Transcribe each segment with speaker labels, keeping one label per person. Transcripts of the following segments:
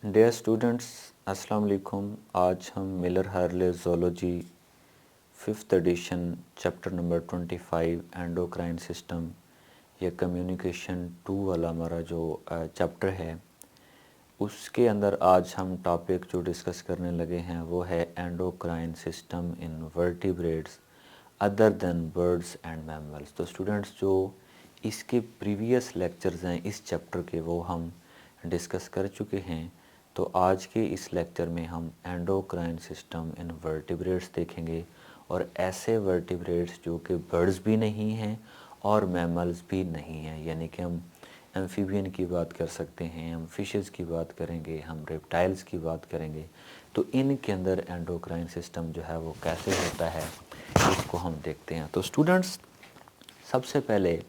Speaker 1: Dear students, अस्सलाम वालेकुम। आज हम Miller Harley zoology 5th edition chapter number 25 endocrine system या कम्युनिकेशन 2 वाला हमारा जो चैप्टर है, उसके अंदर आज हम टॉपिक जो डिस्कस करने लगे हैं वो है endocrine system in vertebrates other than birds and mammals. तो स्टूडेंट्स, जो इसके प्रीवियस लेक्चर्स हैं इस चैप्टर के, वो हम डिस्कस कर चुके हैं। तो आज के इस लेक्चर में हम एंडोक्राइन सिस्टम इन वर्टिब्रेट्स देखेंगे, और ऐसे वर्टिब्रेट्स जो कि बर्ड्स भी नहीं हैं और मैमल्स भी नहीं हैं, यानी कि हम एम्फीबियन की बात कर सकते हैं, हम फिशेस की बात करेंगे, हम रेप्टाइल्स की बात करेंगे। तो इनके अंदर एंडोक्राइन सिस्टम जो है वो कैसे होता है, इसको हम देखते हैं। तो स्टूडेंट्स, सबसे पहले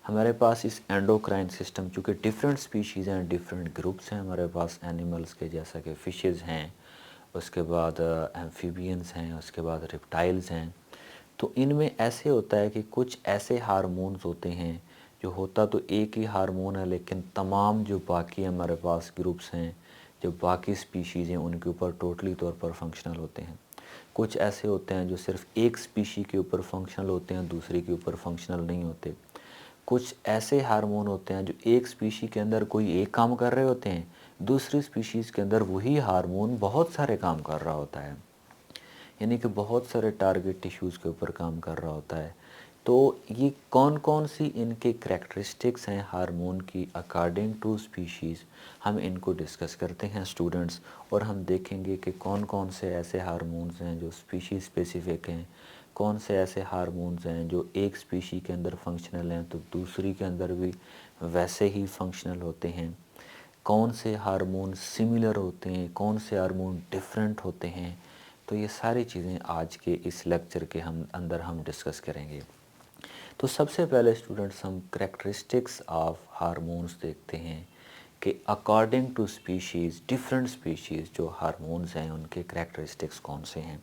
Speaker 1: हमारे पास इस एंडोक्राइन सिस्टम, चूँकि डिफरेंट स्पीशीज़ हैं, डिफरेंट ग्रुप्स हैं हमारे पास एनिमल्स के, जैसा कि फ़िशेज़ हैं, उसके बाद एम्फीबियंस हैं, उसके बाद रेप्टाइल्स हैं। तो इनमें ऐसे होता है कि कुछ ऐसे हार्मोन्स होते हैं जो होता तो एक ही हार्मोन है, लेकिन तमाम जो बाकी हमारे पास ग्रुप्स हैं, जो बाकी स्पीशीज़ हैं, उनके ऊपर टोटली तौर पर फंक्शनल होते हैं। कुछ ऐसे होते हैं जो सिर्फ एक स्पीशी के ऊपर फंक्शनल होते हैं, दूसरी के ऊपर फंक्शनल नहीं होते। कुछ ऐसे हार्मोन होते हैं जो एक स्पीशी के अंदर कोई एक काम कर रहे होते हैं, दूसरी स्पीशीज़ के अंदर वही हार्मोन बहुत सारे काम कर रहा होता है, यानी कि बहुत सारे टारगेट टिश्यूज़ के ऊपर काम कर रहा होता है। तो ये कौन कौन सी इनके करैक्टरिस्टिक्स हैं हार्मोन की अकॉर्डिंग टू स्पीशीज़, हम इनको डिस्कस करते हैं स्टूडेंट्स। और हम देखेंगे कि कौन कौन से ऐसे हार्मोन्स हैं जो स्पीशीज़ स्पेसिफिक हैं, कौन से ऐसे हार्मोन्स हैं जो एक स्पीशी के अंदर फंक्शनल हैं तो दूसरी के अंदर भी वैसे ही फंक्शनल होते हैं, कौन से हार्मोन सिमिलर होते हैं, कौन से हार्मोन डिफरेंट होते हैं। तो ये सारी चीज़ें आज के इस लेक्चर के हम डिस्कस करेंगे। तो सबसे पहले स्टूडेंट्स, हम करेक्टरिस्टिक्स ऑफ हार्मोन्स देखते हैं कि according to species, different species जो हार्मोन्स हैं उनके करेक्टरिस्टिक्स कौन से हैं।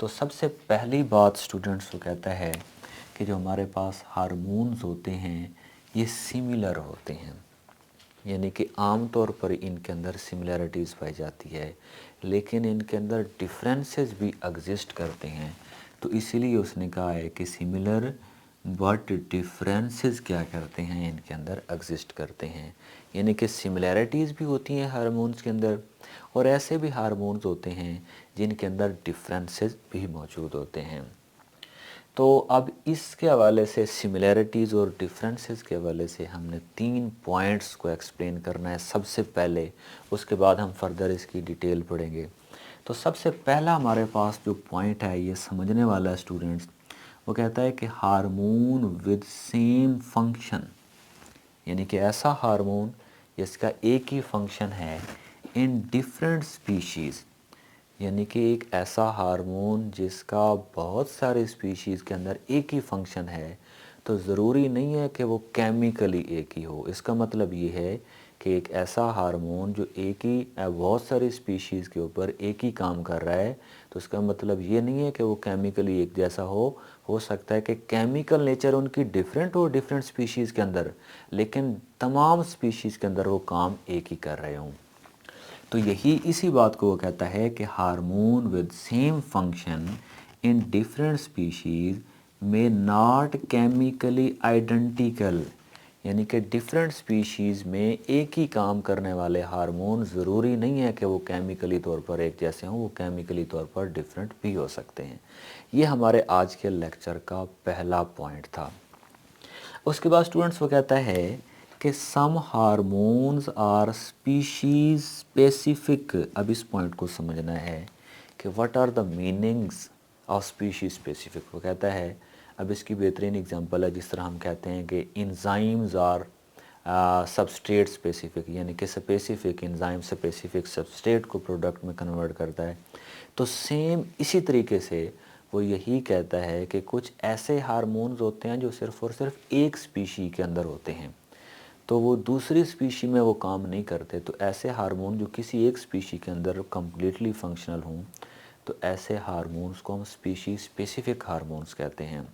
Speaker 1: तो सबसे पहली बात स्टूडेंट्स, वो कहता है कि जो हमारे पास हार्मोन्स होते हैं ये सिमिलर होते हैं, यानी कि आम तौर पर इनके अंदर सिमिलैरिटीज़ पाई जाती है, लेकिन इनके अंदर डिफरेंसेस भी एग्जिस्ट करते हैं। तो इसीलिए उसने कहा है कि सिमिलर बट डिफरेंसेस क्या करते हैं, इनके अंदर एग्जिस्ट करते हैं। यानी कि सिमिलैरिटीज़ भी होती हैं हार्मोन्स के अंदर, और ऐसे भी हार्मोन्स होते हैं जिनके अंदर डिफरेंसेस भी मौजूद होते हैं। तो अब इसके हवाले से, सिमिलैरिटीज़ और डिफरेंसेस के हवाले से हमने 3 पॉइंट्स को एक्सप्लेन करना है सबसे पहले, उसके बाद हम फर्दर इसकी डिटेल पढ़ेंगे। तो सबसे पहला हमारे पास जो पॉइंट है ये समझने वाला है स्टूडेंट्स, वो कहता है कि हार्मोन विद सेम फंक्शन, यानी कि ऐसा हार्मोन जिसका एक ही फंक्शन है इन डिफरेंट स्पीशीज़, यानी कि एक ऐसा हार्मोन जिसका बहुत सारे स्पीशीज़ के अंदर एक ही फंक्शन है। तो ज़रूरी नहीं है कि वो केमिकली एक ही हो। इसका मतलब ये है कि एक ऐसा हार्मोन जो एक ही बहुत सारी स्पीशीज़ के ऊपर एक ही काम कर रहा है, तो इसका मतलब ये नहीं है कि वो केमिकली एक जैसा हो सकता है कि केमिकल नेचर उनकी डिफरेंट हो डिफरेंट स्पीशीज़ के अंदर, लेकिन तमाम स्पीशीज़ के अंदर वो काम एक ही कर रहे हों। तो यही इसी बात को वो कहता है कि hormone with same function in different species में नॉट केमिकली आइडेंटिकल, यानी कि डिफरेंट स्पीशीज़ में एक ही काम करने वाले हार्मोन ज़रूरी नहीं है कि वो केमिकली तौर पर एक जैसे हों, वो केमिकली तौर पर डिफरेंट भी हो सकते हैं। ये हमारे आज के लेक्चर का पहला पॉइंट था। उसके बाद स्टूडेंट्स वो कहता है कि some hormones are species specific. अब इस पॉइंट को समझना है कि what are the meanings of species specific. वो कहता है, अब इसकी बेहतरीन एग्जांपल है जिस तरह हम कहते हैं कि इंजाइम्स आर सबस्ट्रेट स्पेसिफिक, यानी कि स्पेसिफिक इंजाइम स्पेसिफिक सबस्ट्रेट को प्रोडक्ट में कन्वर्ट करता है। तो सेम इसी तरीके से वो यही कहता है कि कुछ ऐसे हार्मोन्स होते हैं जो सिर्फ़ और सिर्फ एक स्पीशी के अंदर होते हैं, तो वो दूसरी स्पीशी में वो काम नहीं करते। तो ऐसे हार्मोन जो किसी एक स्पीशी के अंदर कम्प्लीटली फंक्शनल हों, तो ऐसे हार्मोन्स को हम स्पीशी स्पेसिफिक हार्मोन्स कहते हैं।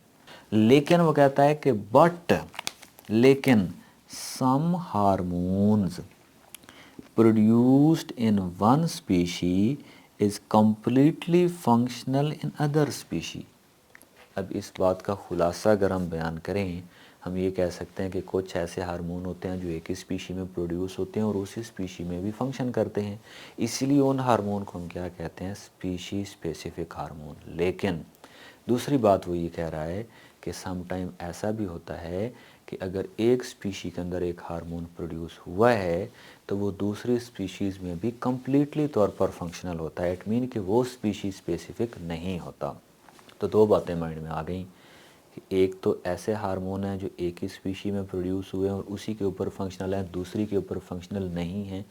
Speaker 1: लेकिन वो कहता है कि लेकिन सम hormones produced in one species is completely functional in other species। अब इस बात का खुलासा अगर हम बयान करें, हम ये कह सकते हैं कि कुछ ऐसे हार्मोन होते हैं जो एक ही स्पीशी में प्रोड्यूस होते हैं और उसी स्पीशी में भी फंक्शन करते हैं, इसीलिए उन हार्मोन को हम क्या कहते हैं, स्पीशी स्पेसिफिक हार्मोन। लेकिन दूसरी बात वो ये कह रहा है कि सम टाइम ऐसा भी होता है कि अगर एक स्पीशी के अंदर एक हार्मोन प्रोड्यूस हुआ है तो वो दूसरी स्पीशीज़ में भी कम्प्लीटली तौर पर फंक्शनल होता है। इट मीन कि वो स्पीशी स्पेसिफिक नहीं होता। तो दो बातें माइंड में आ गई कि एक तो ऐसे हार्मोन हैं जो एक ही स्पीशी में प्रोड्यूस हुए हैं और उसी के ऊपर फंक्शनल हैं, दूसरी के ऊपर फंक्शनल नहीं हैं,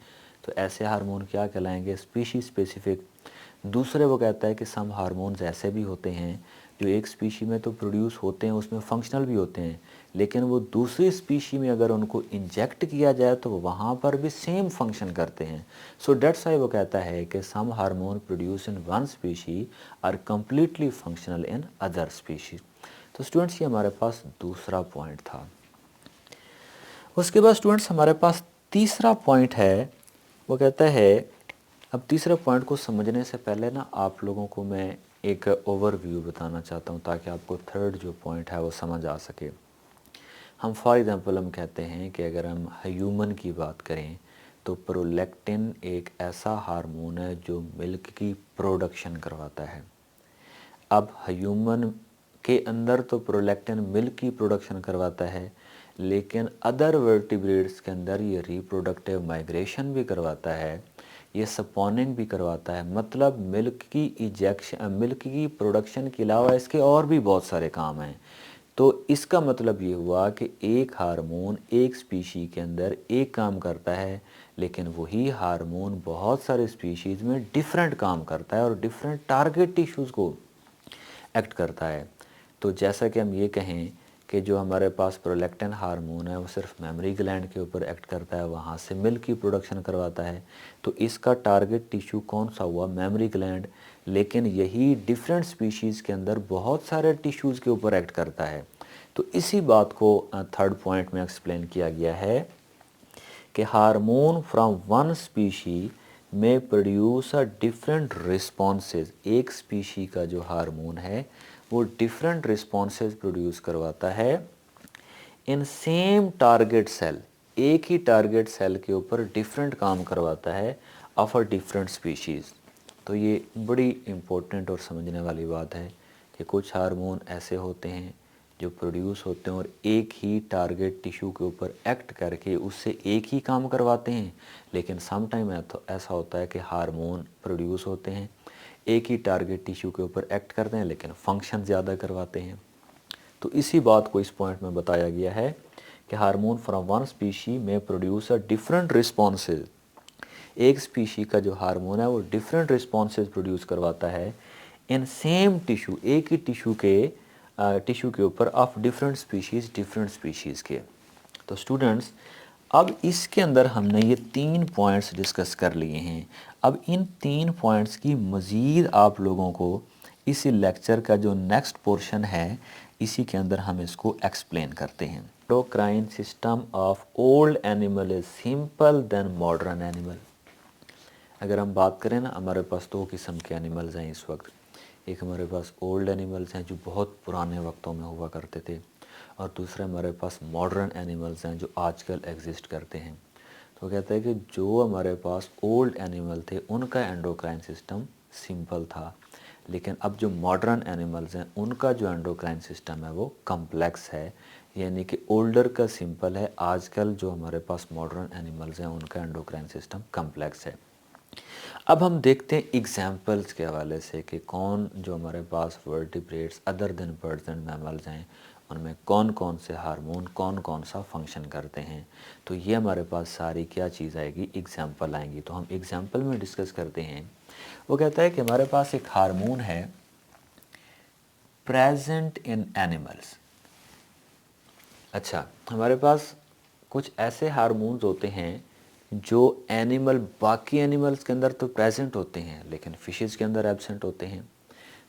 Speaker 1: तो ऐसे हार्मोन क्या कहलाएंगे, स्पीशी स्पेसिफिक। दूसरे वो कहता है कि सम हार्मोन्स ऐसे भी होते हैं जो एक स्पीशी में तो प्रोड्यूस होते हैं, उसमें फंक्शनल भी होते हैं, लेकिन वो दूसरी स्पीशी में अगर उनको इंजेक्ट किया जाए तो वहाँ पर भी सेम फंक्शन करते हैं। सो डेट्स व्हाई वो कहता है कि some hormone produce in one species are completely functional in other species. तो स्टूडेंट्स ये हमारे पास दूसरा पॉइंट था। उसके बाद स्टूडेंट्स हमारे पास तीसरा पॉइंट है। वो कहता है, अब तीसरे पॉइंट को समझने से पहले ना आप लोगों को मैं एक ओवरव्यू बताना चाहता हूँ ताकि आपको थर्ड जो पॉइंट है वो समझ आ सके। हम फॉर एग्ज़ाम्पल हम कहते हैं कि अगर हम ह्यूमन की बात करें तो प्रोलैक्टिन एक ऐसा हार्मोन है जो मिल्क की प्रोडक्शन करवाता है। अब ह्यूमन के अंदर तो प्रोलैक्टिन मिल्क की प्रोडक्शन करवाता है, लेकिन अदर वर्टिब्रेट्स के अंदर ये रिप्रोडक्टिव माइग्रेशन भी करवाता है, ये स्पॉनिंग भी करवाता है। मतलब मिल्क की इजेक्शन, मिल्क की प्रोडक्शन के अलावा इसके और भी बहुत सारे काम हैं। तो इसका मतलब ये हुआ कि एक हार्मोन एक स्पीशी के अंदर एक काम करता है, लेकिन वही हार्मोन बहुत सारे स्पीशीज़ में डिफरेंट काम करता है और डिफरेंट टारगेट टिश्यूज़ को एक्ट करता है। तो जैसा कि हम ये कहें कि जो हमारे पास प्रोलैक्टिन हार्मोन है वो सिर्फ मेमोरी ग्लैंड के ऊपर एक्ट करता है, वहाँ से मिल्क की प्रोडक्शन करवाता है, तो इसका टारगेट टिश्यू कौन सा हुआ, मेमोरी ग्लैंड। लेकिन यही डिफरेंट स्पीशीज़ के अंदर बहुत सारे टिश्यूज़ के ऊपर एक्ट करता है। तो इसी बात को थर्ड पॉइंट में एक्सप्लेन किया गया है कि हार्मोन फ्रॉम वन स्पीशी में प्रोड्यूस अ डिफरेंट रिस्पॉन्सेज। एक स्पीशी का जो हार्मोन है वो डिफरेंट रिस्पॉन्सेज प्रोड्यूस करवाता है इन सेम टारगेट सेल। एक ही टारगेट सेल के ऊपर डिफरेंट काम करवाता है ऑफ अ डिफरेंट स्पीशीज़। तो ये बड़ी इम्पोर्टेंट और समझने वाली बात है कि कुछ हार्मोन ऐसे होते हैं जो प्रोड्यूस होते हैं और एक ही टारगेट टिश्यू के ऊपर एक्ट करके उससे एक ही काम करवाते हैं, लेकिन सम टाइम ऐसा होता है कि हार्मोन प्रोड्यूस होते हैं, एक ही टारगेट टिश्यू के ऊपर एक्ट करते हैं, लेकिन फंक्शन ज़्यादा करवाते हैं। तो इसी बात को इस पॉइंट में बताया गया है कि हार्मोन फ्रॉम वन स्पीशी में प्रोड्यूस अ डिफरेंट रिस्पॉन्सेज। एक स्पीशी का जो हार्मोन है वो डिफरेंट रिस्पॉन्सेज प्रोड्यूस करवाता है इन सेम टिश्यू, एक ही टिश्यू के ऊपर ऑफ डिफरेंट स्पीशीज़ के। तो स्टूडेंट्स अब इसके अंदर हमने ये 3 पॉइंट्स डिस्कस कर लिए हैं। अब इन 3 पॉइंट्स की मज़ीद आप लोगों को इसी लेक्चर का जो नेक्स्ट पोर्शन है इसी के अंदर हम इसको एक्सप्लेन करते हैं। Endocrine system of old animal is simple than modern animal. अगर हम बात करें ना, हमारे पास 2 किस्म के एनिमल्स हैं इस वक्त। एक हमारे पास ओल्ड एनिमल्स हैं जो बहुत पुराने वक्तों में हुआ करते थे, और दूसरे हमारे पास मॉडर्न एनिमल्स हैं जो आजकल एग्जिस्ट करते हैं। तो कहते हैं कि जो हमारे पास ओल्ड एनिमल थे उनका एंडोक्राइन सिस्टम सिंपल था, लेकिन अब जो मॉडर्न एनिमल्स हैं उनका जो एंडोक्राइन सिस्टम है वो कम्प्लेक्स है। यानी कि ओल्डर का सिंपल है, आजकल जो हमारे पास मॉडर्न एनिमल्स हैं उनका एंडोक्राइन सिस्टम कम्प्लेक्स है। अब हम देखते हैं एग्जाम्पल्स के हवाले से कि कौन जो हमारे पास vertebrates other than birds and mammals हैं उनमें कौन कौन से हार्मोन कौन कौन सा फंक्शन करते हैं। तो ये हमारे पास सारी क्या चीज़ आएगी, एग्जाम्पल आएंगी। तो हम एग्जाम्पल में डिस्कस करते हैं। वो कहता है कि हमारे पास एक हार्मोन है प्रेजेंट इन एनिमल्स। अच्छा, हमारे पास कुछ ऐसे हार्मोन्स होते हैं जो एनिमल, बाकी एनिमल्स के अंदर तो प्रेजेंट होते हैं लेकिन फिशेस के अंदर एब्सेंट होते हैं।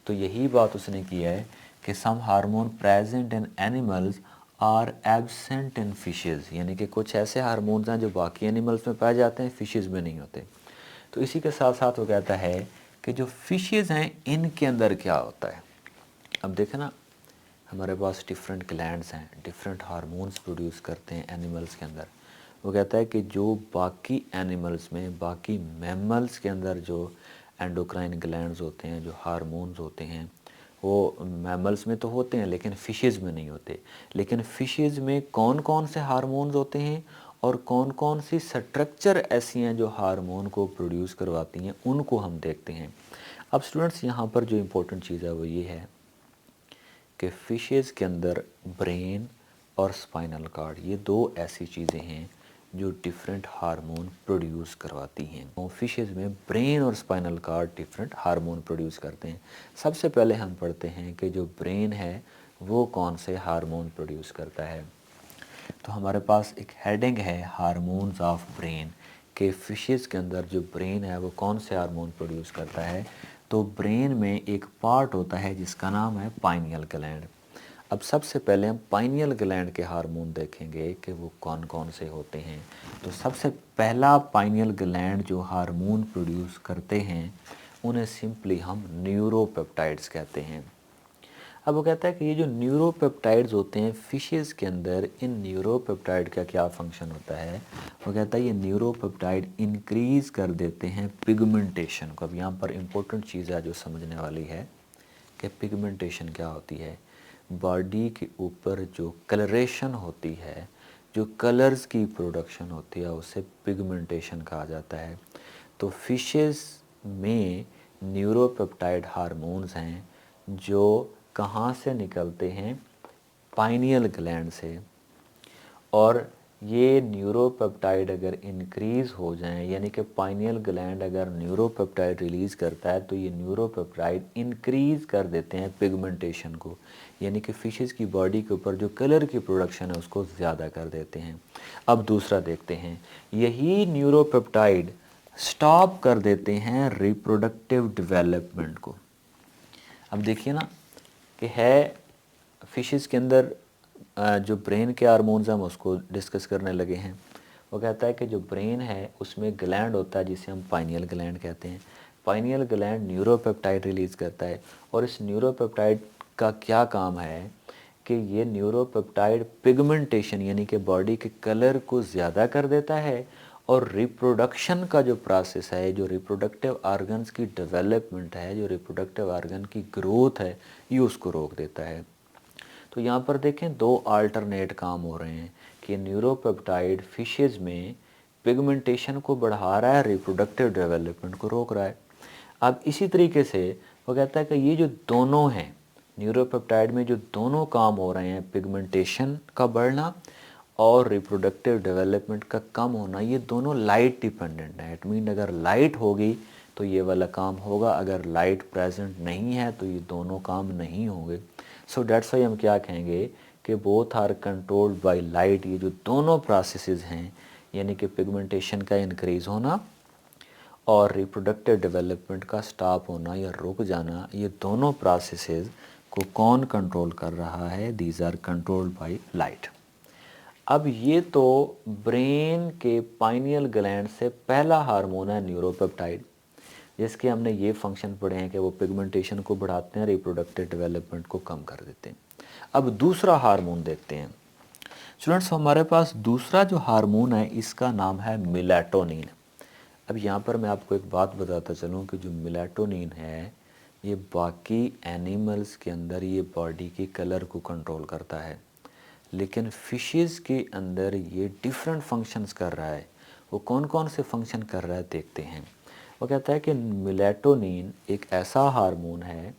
Speaker 1: तो यही बात उसने की है कि some hormone present in animals are absent in fishes, यानी कि कुछ ऐसे हार्मोन्स हैं जो बाकी एनिमल्स में पाए जाते हैं, फिशेज़ में नहीं होते। तो इसी के साथ साथ वो कहता है कि जो फिशेज़ हैं इनके अंदर क्या होता है। अब देखें ना, हमारे पास डिफरेंट ग्लैंड्स हैं, डिफरेंट हार्मोन्स प्रोड्यूस करते हैं एनिमल्स के अंदर। वो कहता है कि जो बाकी एनिमल्स में, बाकी मैमल्स के अंदर जो एंडोक्राइन ग्लैंड्स होते हैं, जो हार्मोन्स होते हैं, वो मैमल्स में तो होते हैं लेकिन फ़िशेज़ में नहीं होते। लेकिन फ़िशेज़ में कौन कौन से हार्मोन्स होते हैं और कौन कौन सी स्ट्रक्चर ऐसी हैं जो हार्मोन को प्रोड्यूस करवाती हैं, उनको हम देखते हैं। अब स्टूडेंट्स, यहाँ पर जो इम्पोर्टेंट चीज़ है वो ये है कि फ़िशेज़ के अंदर ब्रेन और स्पाइनल कार्ड, ये दो ऐसी चीज़ें हैं जो डिफरेंट हार्मोन प्रोड्यूस करवाती हैं। तो फ़िशेज़ में ब्रेन और spinal cord different hormone produce करते हैं। सबसे पहले हम पढ़ते हैं कि जो ब्रेन है वो कौन से हार्मोन प्रोड्यूस करता है। तो हमारे पास एक हेडिंग है हार्मोन्स ऑफ ब्रेन, के फ़िशेज़ के अंदर जो ब्रेन है वो कौन से हार्मोन प्रोड्यूस करता है। तो ब्रेन में एक पार्ट होता है जिसका नाम है पाइनियल ग्लैंड। अब सबसे पहले हम पाइनियल ग्लैंड के हार्मोन देखेंगे कि वो कौन कौन से होते हैं। तो सबसे पहला पाइनियल ग्लैंड जो हार्मोन प्रोड्यूस करते हैं उन्हें सिंपली हम न्यूरोपेप्टाइड्स कहते हैं। अब वो कहता है कि ये जो न्यूरोपेप्टाइड्स होते हैं फ़िशेज़ के अंदर, इन न्यूरोपेप्टाइड का क्या फंक्शन होता है। वो कहता है ये न्यूरोपेप्टाइड इंक्रीज़ कर देते हैं पिगमेंटेशन को। अब यहाँ पर इम्पोर्टेंट चीज़ है जो समझने वाली है कि पिगमेंटेशन क्या होती है। बॉडी के ऊपर जो कलरेशन होती है, जो कलर्स की प्रोडक्शन होती है, उसे पिगमेंटेशन कहा जाता है। तो फिशेस में न्यूरोपेप्टाइड हार्मोन्स हैं जो कहाँ से निकलते हैं, पाइनियल ग्लैंड से। और ये न्यूरोपेप्टाइड अगर इंक्रीज़ हो जाएं, यानी कि पाइनियल ग्लैंड अगर न्यूरोपेप्टाइड रिलीज़ करता है तो ये न्यूरोपेप्टाइड इंक्रीज़ कर देते हैं पिगमेंटेशन को, यानी कि फ़िशेज़ की बॉडी के ऊपर जो कलर की प्रोडक्शन है उसको ज़्यादा कर देते हैं। अब दूसरा देखते हैं, यही न्यूरोपेप्टाइड स्टॉप कर देते हैं रिप्रोडक्टिव डेवलपमेंट को। अब देखिए ना कि है फिशेस के अंदर जो ब्रेन के हार्मोन्स हम उसको डिस्कस करने लगे हैं। वो कहता है कि जो ब्रेन है उसमें ग्लैंड होता है जिसे हम पाइनियल ग्लैंड कहते हैं। पाइनियल ग्लैंड न्यूरोपेप्टाइड रिलीज़ करता है और इस न्यूरोपेप्टाइड का क्या काम है कि ये न्यूरोपेप्टाइड पिगमेंटेशन यानी कि बॉडी के कलर को ज़्यादा कर देता है और रिप्रोडक्शन का जो प्रोसेस है, जो रिप्रोडक्टिव आर्गन्स की डेवलपमेंट है, जो रिप्रोडक्टिव आर्गन की ग्रोथ है, ये उसको रोक देता है। तो यहाँ पर देखें दो अल्टरनेट काम हो रहे हैं कि न्यूरोपेप्टाइड फिशेज़ में पिगमेंटेशन को बढ़ा रहा है, रिप्रोडक्टिव डेवलपमेंट को रोक रहा है। अब इसी तरीके से वो कहता है कि ये जो दोनों हैं, न्यूरोपेप्टाइड में जो दोनों काम हो रहे हैं, पिगमेंटेशन का बढ़ना और रिप्रोडक्टिव डेवलपमेंट का कम होना, ये दोनों लाइट डिपेंडेंट है। इट मीन अगर लाइट होगी तो ये वाला काम होगा, अगर लाइट प्रेजेंट नहीं है तो ये दोनों काम नहीं होंगे। सो डेट्स वाई हम क्या कहेंगे कि both are controlled by light. ये जो दोनों प्रोसेसेस हैं, यानी कि पिगमेंटेशन का इंक्रीज़ होना और रिप्रोडक्टिव डेवलपमेंट का स्टॉप होना या रुक जाना, ये दोनों प्रोसेसेस को कौन कंट्रोल कर रहा है? These are controlled by light. अब ये तो ब्रेन के पाइनियल ग्लैंड से पहला हार्मोन है न्यूरोपेप्टाइड, जिसके हमने ये फंक्शन पढ़े हैं कि वो पिगमेंटेशन को बढ़ाते हैं, रिप्रोडक्टिव डेवलपमेंट को कम कर देते हैं। अब दूसरा हार्मोन देखते हैं स्टूडेंट्स। हमारे पास दूसरा जो हार्मोन है इसका नाम है मेलाटोनिन। अब यहाँ पर मैं आपको एक बात बताता चलूँ कि जो मेलाटोनिन है ये बाकी एनिमल्स के अंदर ये बॉडी की कलर को कंट्रोल करता है, लेकिन फिशेज़ के अंदर ये डिफरेंट फंक्शंस कर रहा है। वो कौन कौन से फंक्शन कर रहा है देखते हैं। वो कहता है कि मेलाटोनिन एक ऐसा हार्मोन है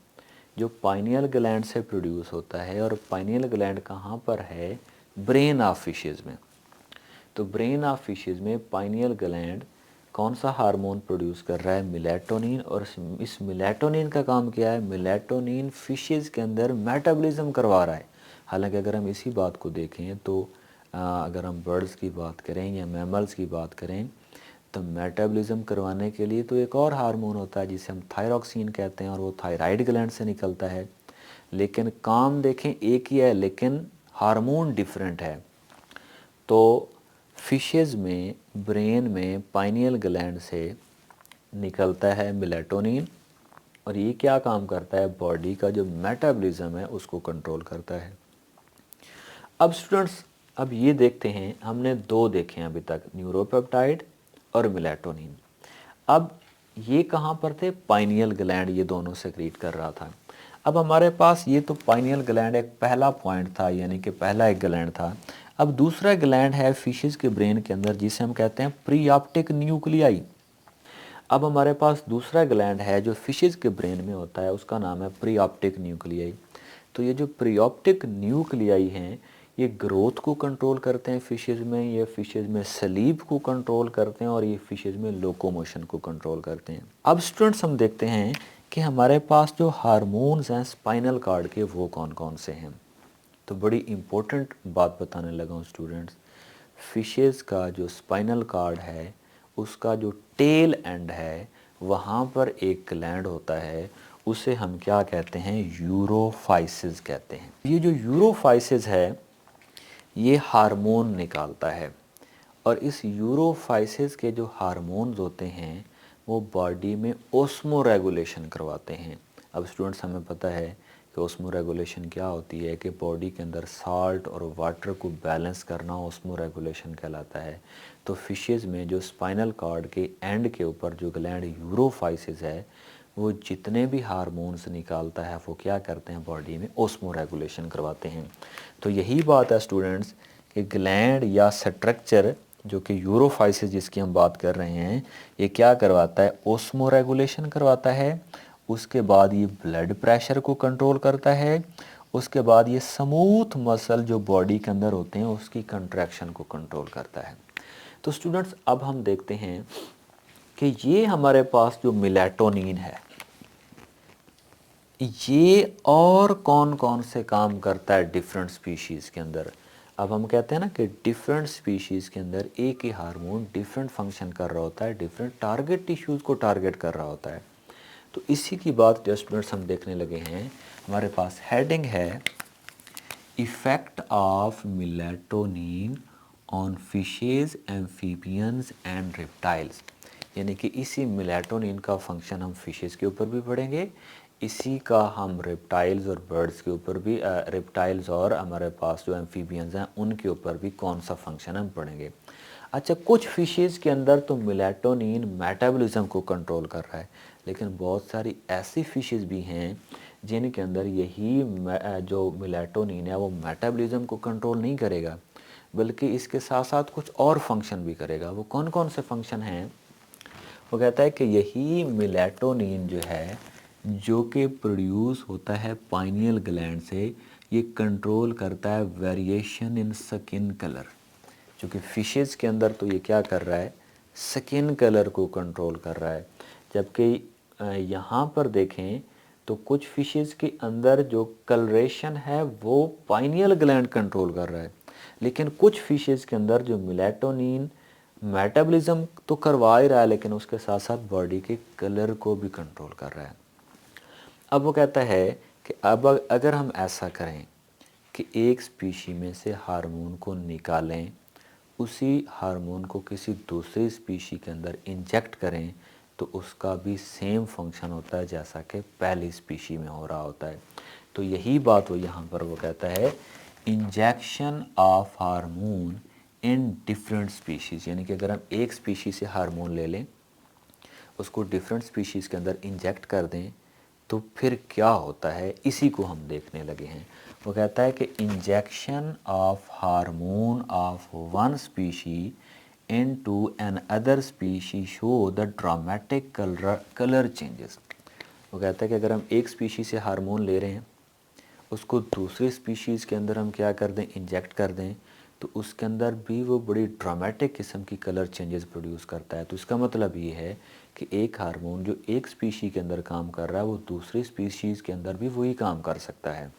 Speaker 1: जो पाइनियल ग्लैंड से प्रोड्यूस होता है, और पाइनियल ग्लैंड कहाँ पर है? ब्रेन ऑफ फिशेज़ में। तो ब्रेन ऑफ फिशेज़ में पाइनियल ग्लैंड कौन सा हार्मोन प्रोड्यूस कर रहा है? मेलाटोनिन। और इस मेलाटोनिन का काम क्या है? मेलाटोनिन फिशेज़ के अंदर मेटाबॉलिज्म करवा रहा है। हालांकि अगर हम इसी बात को देखें तो अगर हम बर्ड्स की बात करें या मैमल्स की बात करें तो मेटाबॉलिज्म करवाने के लिए तो एक और हार्मोन होता है जिसे हम थायरॉक्सिन कहते हैं, और वो थायराइड ग्लैंड से निकलता है। लेकिन काम देखें एक ही है, लेकिन हार्मोन डिफरेंट है। तो फिशेस में ब्रेन में पाइनियल ग्लैंड से निकलता है मेलाटोनिन, और ये क्या काम करता है, बॉडी का जो मेटाबॉलिज्म है उसको कंट्रोल करता है। अब स्टूडेंट्स, अब ये देखते हैं, हमने दो देखे हैं अभी तक, न्यूरोपेप्टाइड और मेलाटोनिन। अब ये कहाँ पर थे, पाइनियल ग्लैंड ये दोनों सेक्रीट कर रहा था। अब हमारे पास ये तो पाइनियल ग्लैंड एक पहला पॉइंट था, यानी कि पहला एक ग्लैंड था। अब दूसरा ग्लैंड है फिशेस के ब्रेन के अंदर जिसे हम कहते हैं प्री ऑप्टिक न्यूक्लियाई। अब हमारे पास दूसरा ग्लैंड है जो फिशेस के ब्रेन में होता है, उसका नाम है प्री ऑप्टिक न्यूक्लियाई। तो ये जो प्री ऑप्टिक न्यूक्लियाई हैं ये ग्रोथ को कंट्रोल करते हैं फिशेस में, ये फिशेस में स्लीप को कंट्रोल करते हैं, और ये फिशेस में लोकोमोशन को कंट्रोल करते हैं। अब स्टूडेंट्स हम देखते हैं कि हमारे पास जो हार्मोन्स हैं स्पाइनल कार्ड के वो कौन कौन से हैं। तो बड़ी इम्पोर्टेंट बात बताने लगा हूँ स्टूडेंट्स, फिशेस का जो स्पाइनल कार्ड है उसका जो टेल एंड है वहाँ पर एक ग्लैंड होता है, उसे हम क्या कहते हैं, यूरोफाइसिस कहते हैं। ये जो यूरोफाइसिस है ये हार्मोन निकालता है, और इस यूरोफाइसिस के जो हार्मोन्स होते हैं वो बॉडी में ओस्मो रेगुलेशन करवाते हैं। अब स्टूडेंट्स हमें पता है कि ओस्मो रेगुलेशन क्या होती है, कि बॉडी के अंदर साल्ट और वाटर को बैलेंस करना ओस्मो रेगुलेशन कहलाता है। तो फिशेस में जो स्पाइनल कॉर्ड के एंड के ऊपर जो ग्लैंड यूरोफाइसिस है वो जितने भी हार्मोन्स निकालता है वो क्या करते हैं, बॉडी में ओस्मो रेगुलेशन करवाते हैं। तो यही बात है स्टूडेंट्स कि ग्लैंड या स्ट्रक्चर जो कि यूरोफाइसिस जिसकी हम बात कर रहे हैं ये क्या करवाता है, ओस्मो रेगुलेशन करवाता है। उसके बाद ये ब्लड प्रेशर को कंट्रोल करता है। उसके बाद ये स्मूथ मसल जो बॉडी के अंदर होते हैं उसकी कंट्रैक्शन को कंट्रोल करता है। तो स्टूडेंट्स अब हम देखते हैं कि ये हमारे पास जो मेलाटोनिन है ये और कौन कौन से काम करता है डिफरेंट स्पीशीज़ के अंदर। अब हम कहते हैं ना कि डिफरेंट स्पीशीज़ के अंदर एक ही हार्मोन डिफरेंट फंक्शन कर रहा होता है, डिफरेंट टारगेट टिश्यूज़ को टारगेट कर रहा होता है। तो इसी की बात जो स्टूडेंट्स हम देखने लगे हैं, हमारे पास हेडिंग है effect of melatonin on fishes, amphibians and reptiles. यानी कि इसी मेलाटोनिन का फंक्शन हम फिशेस के ऊपर भी पढ़ेंगे, इसी का हम रेप्टाइल्स और बर्ड्स के ऊपर भी, रेप्टाइल्स और हमारे पास जो एम्फीबियंस हैं उनके ऊपर भी कौन सा फंक्शन हम पढ़ेंगे। अच्छा, कुछ फिशेस के अंदर तो मेलाटोनिन मेटाबॉलिज्म को कंट्रोल कर रहा है, लेकिन बहुत सारी ऐसी फिशेस भी हैं जिनके अंदर यही जो मेलाटोनिन है वो मेटाबॉलिज्म को कंट्रोल नहीं करेगा, बल्कि इसके साथ साथ कुछ और फंक्शन भी करेगा। वो कौन कौन से फंक्शन हैं, वो कहता है कि यही मेलाटोनिन जो है जो कि प्रोड्यूस होता है पाइनियल ग्लैंड से, ये कंट्रोल करता है वेरिएशन इन स्किन कलर। क्योंकि फिशेस के अंदर तो ये क्या कर रहा है, स्किन कलर को कंट्रोल कर रहा है। जबकि यहाँ पर देखें तो कुछ फिशेस के अंदर जो कलरेशन है वो पाइनियल ग्लैंड कंट्रोल कर रहा है, लेकिन कुछ फिशेस के अंदर जो मेलाटोनिन मेटाबॉलिज्म तो करवा ही रहा है लेकिन उसके साथ साथ बॉडी के कलर को भी कंट्रोल कर रहा है। अब वो कहता है कि अब अगर हम ऐसा करें कि एक स्पीशी में से हार्मोन को निकालें, उसी हार्मोन को किसी दूसरी स्पीशी के अंदर इंजेक्ट करें, तो उसका भी सेम फंक्शन होता है जैसा कि पहली स्पीशी में हो रहा होता है। तो यही बात वो यहाँ पर वो कहता है, injection of hormone in different species. यानी कि अगर हम एक स्पीशी से हार्मोन ले लें, उसको डिफरेंट स्पीशीज़ के अंदर इंजेक्ट कर दें, तो फिर क्या होता है, इसी को हम देखने लगे हैं। वो कहता है कि injection of hormone of one species into another species show the dramatic colour changes. वो कहता है कि अगर हम एक स्पीशी से हार्मोन ले रहे हैं, उसको दूसरी स्पीशीज़ के अंदर हम क्या कर दें, इंजेक्ट कर दें, तो उसके अंदर भी वो बड़ी ड्रामेटिक किस्म की कलर चेंजेस प्रोड्यूस करता है। तो इसका मतलब ये है कि एक हार्मोन जो एक स्पीशी के अंदर काम कर रहा है वो दूसरी स्पीशीज़ के अंदर भी वही काम कर सकता है।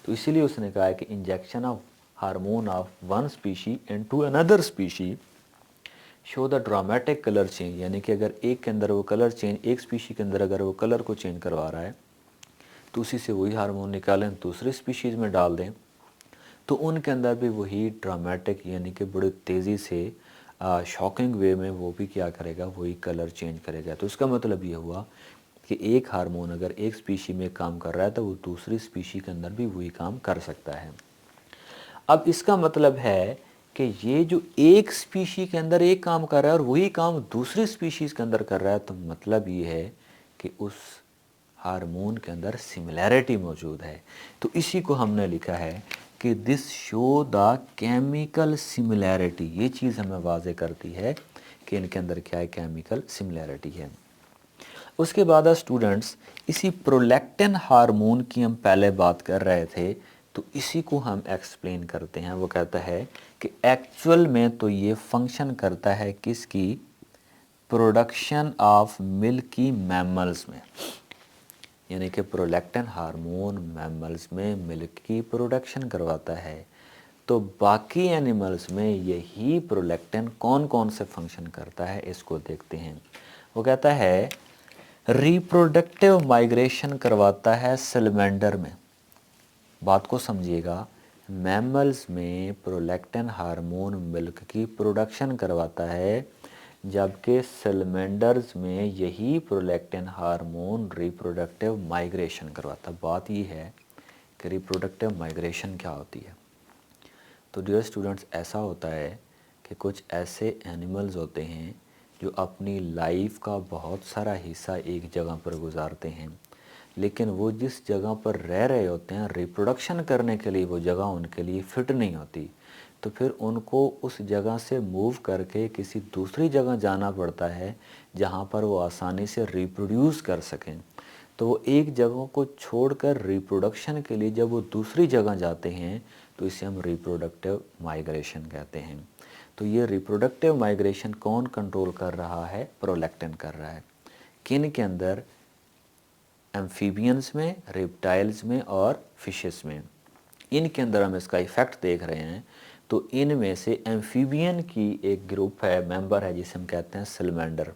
Speaker 1: तो इसीलिए उसने कहा है कि injection of hormone of one species into another species show the dramatic colour change. यानी कि अगर एक के अंदर वो कलर चेंज, एक स्पीशी के अंदर अगर वो कलर को चेंज करवा रहा है, तो उसी से वही हार्मोन निकालें दूसरी स्पीशीज़ में डाल दें, तो उनके अंदर भी वही ड्रामेटिक यानी कि बड़ी तेज़ी से शॉकिंग वे में वो भी क्या करेगा, वही कलर चेंज करेगा। तो इसका मतलब ये हुआ कि एक हार्मोन अगर एक स्पीशी में काम कर रहा है तो वो दूसरी स्पीशी के अंदर भी वही काम कर सकता है। अब इसका मतलब है कि ये जो एक स्पीशी के अंदर एक काम कर रहा है और वही काम दूसरी स्पीशीज़ के अंदर कर रहा है, तो मतलब ये है कि उस हार्मोन के अंदर सिमिलैरिटी मौजूद है। तो इसी को हमने लिखा है कि this show the chemical similarity. ये चीज़ हमें वाज़े करती है कि इनके अंदर क्या है, केमिकल सिमिलैरिटी है। उसके बाद स्टूडेंट्स, इसी प्रोलैक्टिन हार्मोन की हम पहले बात कर रहे थे, तो इसी को हम एक्सप्लेन करते हैं। वो कहता है कि एक्चुअल में तो ये फंक्शन करता है किसकी, प्रोडक्शन ऑफ मिल्की मैमल्स में, यानी कि प्रोलैक्टिन हार्मोन मैमल्स में मिल्क की प्रोडक्शन करवाता है। तो बाकी एनिमल्स में यही प्रोलैक्टिन कौन कौन से फंक्शन करता है, इसको देखते हैं। वो कहता है रिप्रोडक्टिव माइग्रेशन करवाता है सैलमेंडर में। बात को समझिएगा, मैमल्स में प्रोलैक्टिन हार्मोन मिल्क की प्रोडक्शन करवाता है, जबकि सैलमेंडर्स में यही प्रोलैक्टिन हार्मोन रिप्रोडक्टिव माइग्रेशन करवाता है। बात ये है कि रिप्रोडक्टिव माइग्रेशन क्या होती है। तो डियर स्टूडेंट्स, ऐसा होता है कि कुछ ऐसे एनिमल्स होते हैं जो अपनी लाइफ का बहुत सारा हिस्सा एक जगह पर गुजारते हैं, लेकिन वो जिस जगह पर रह रहे होते हैं रिप्रोडक्शन करने के लिए वो जगह उनके लिए फिट नहीं होती। तो फिर उनको उस जगह से मूव करके किसी दूसरी जगह जाना पड़ता है जहाँ पर वो आसानी से रिप्रोड्यूस कर सकें। तो वो एक जगह को छोड़कर रिप्रोडक्शन के लिए जब वो दूसरी जगह जाते हैं तो इसे हम रिप्रोडक्टिव माइग्रेशन कहते हैं। तो ये रिप्रोडक्टिव माइग्रेशन कौन कंट्रोल कर रहा है, प्रोलैक्टिन कर रहा है। किन के अंदर, एम्फीबियंस में, रेप्टाइल्स में और फिशेस में। इनके अंदर हम इसका इफेक्ट देख रहे हैं। तो इनमें से एम्फीबियन की एक ग्रुप है, मेंबर है, जिसे हम कहते हैं सैलमेंडर।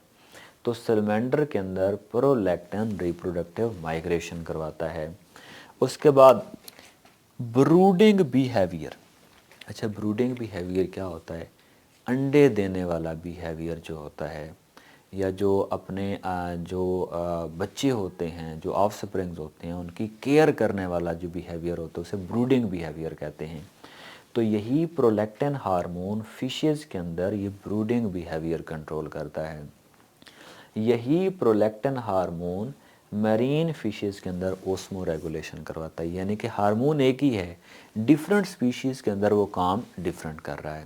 Speaker 1: तो सैलमेंडर के अंदर प्रोलैक्टिन रिप्रोडक्टिव माइग्रेशन करवाता है। उसके बाद ब्रूडिंग बिहेवियर। अच्छा, ब्रूडिंग बिहेवियर क्या होता है, अंडे देने वाला बिहेवियर जो होता है, या जो अपने बच्चे होते हैं, जो ऑफस्प्रिंग्स होते हैं, उनकी केयर करने वाला जो बिहेवियर होता है उसे ब्रूडिंग बिहेवियर कहते हैं। तो यही प्रोलैक्टिन हार्मोन फिशेस के अंदर ये ब्रूडिंग बिहेवियर कंट्रोल करता है। यही प्रोलैक्टिन हार्मोन मरीन फिशेस के अंदर ओस्मो रेगुलेशन करवाता है, यानी कि हार्मोन एक ही है, डिफरेंट स्पीशीज़ के अंदर वो काम डिफरेंट कर रहा है।